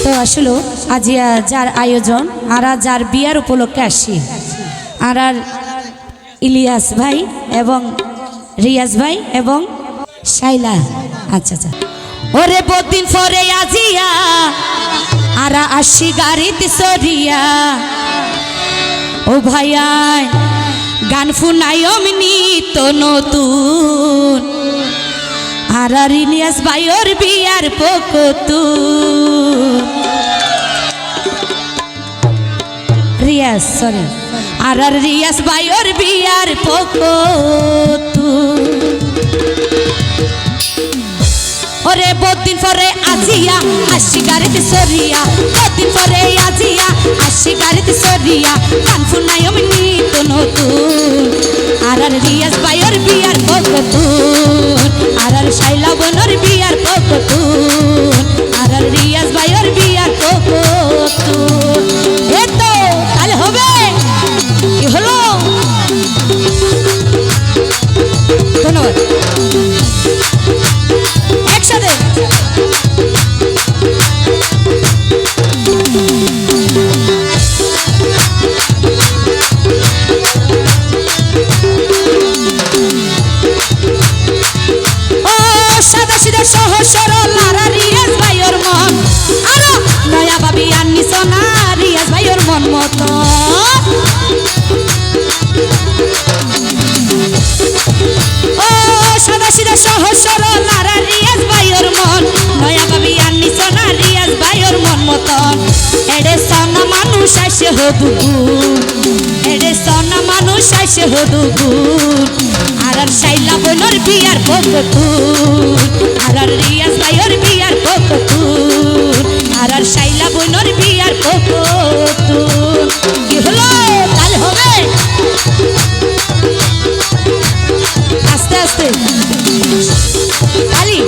তো আসলে আজ যার আয়োজন আর যার বিয়ার উপলক্ষে আসি আর ইলিয়াস ভাই এবং রিয়াজ ভাই এবং শাইলা। আচ্ছা আচ্ছা ওরে বহুদিন পরে আজিয়া আর আসি গাড়িতে সরিয়া ও ভাইয়া গান ফুনাই অমনি তো নতুন আর ইলিয়াস ভাইয়ের বিয়ার পকতুন রিয়াজ সরি আর রিয়াজ ভাইয়ের বিয়ার পকতুন ওরে বহুদিন পরে আজিয়া আসি গাড়িতে সরিয়া বহুদিন পরে আজিয়া আসি গাড়িতে সরিয়া গান ফুনাই অমনি তো নতুন আর রিয়াজ ভাইয়ের বিয়ার পকতুন আর শাইলা বোনের বিয়ার পকতুন আর রিয়াজ ভাইয়ের বিয়ার পকতুন এ তো তাহলে হবে কি হলো ধন্যবাদ একসাথে সহজ সরল আর রিয়াজ ভাইয়ের মন আর নয়া ভাবি আননি সোনা রিয়াজ ভাইয়ের মন মতো ও সাদা সিধা সহজ সরল আর রিয়াজ ভাইয়ের মন নয়া ভাবি আননি সোনা রিয়াজ ভাইয়ের মন মতন এডে সোনা মানুষ আসে হদুগুন এডে সোনা মানুষ আসে হদুগুন আর শাইলা বোনের বিয়ার পকতুন আর রিয়াজ ভাইয়ের বিয়ার পকতুন আর শাইলা বোনের বিয়ার পকতুন কি হলো কাল হবে আস্তে আস্তে কালি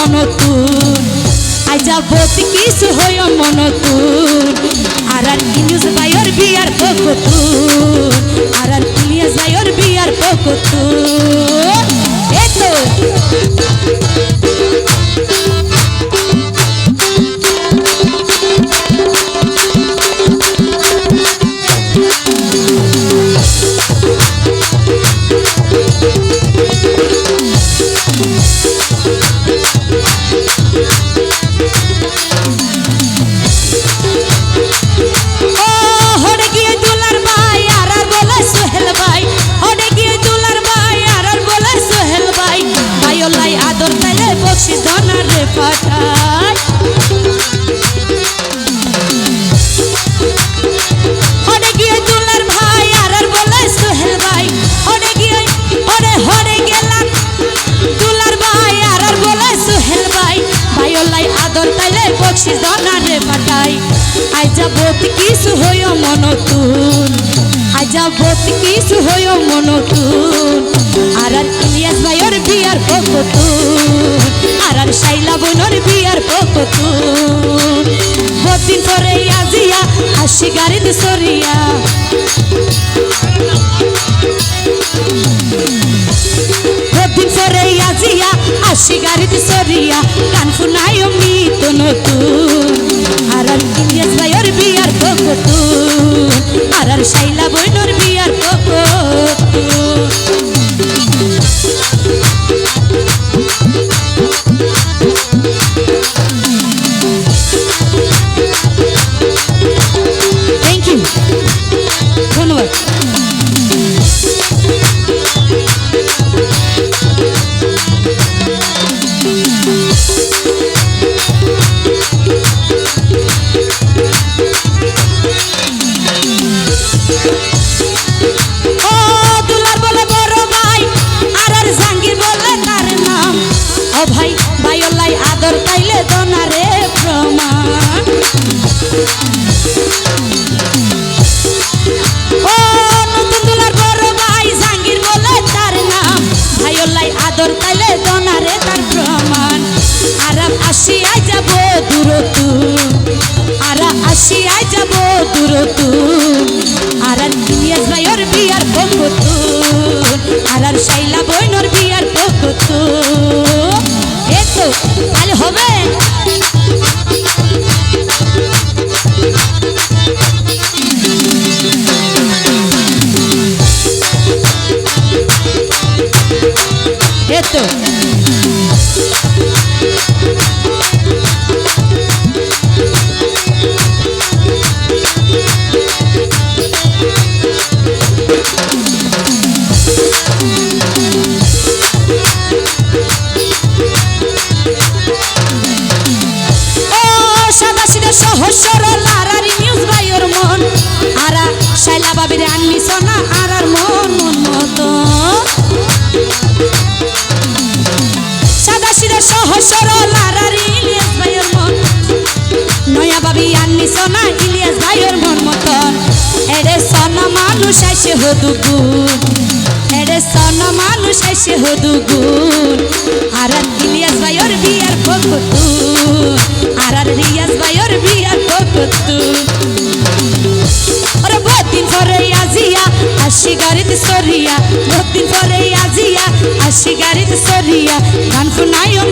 মনতুন আইজা বতি কিছু হইও মনতুন আর ইলিয়াস ভাইয়ের বিয়ার পকতুন আর ইলিয়াস ভাইয়ের বিয়ার পকতুন এতো আইজাবত কিছু হইও মনতুন আইজাবত কিছু হইও মনতুন আর ইলিয়াস ভাইয়ের বিয়ার পকতুন আর শাইলা বোনের বিয়ার পকতুন বহুদিন পরে আজিয়া হাসি গাড়িতে সরিয়া বহুদিন পরে আজিয়া হাসি গাড়িতে সরিয়া গান শুনাই অমিত নতুন আর ইলিয়াস ভাইয়ের বিয়ার পকতুন আর শাইলা বোনের বিয়ার পকতুন থ্যাংক ইউ ধন্যবাদ আর ইলিয়াস ভাইয়ের বিয়ার পকতুন আর শাইলা বোনের বিয়ার পকতুন এতো তাহলে হবে এতো সহজ সরল আর ইলিয়াস ভাইয়ের মন আর শাইলা বাবির আননি সোনা আর মন মন মতো সাদা সিধা সহজ সরল আর ইলিয়াস ভাইয়ের মন নয়া বাবি আননি সোনা ইলিয়াস ভাইয়ের মন মতন এরে সোনা মানুষ আইসে হদুগুন এরে সোনা মানুষ আইসে হদুগুন আর ইলিয়াস ভাইয়ের বিয়ার পকতুন আর রিয়াজ ভাইয়ের বিয়ার পকতুন ওরে বহুদিন পরে আজিয়া হাসি গাড়িতে সরিয়া বহুদিন পরে আজিয়া হাসি গাড়িতে সরিয়া গান শুনাইও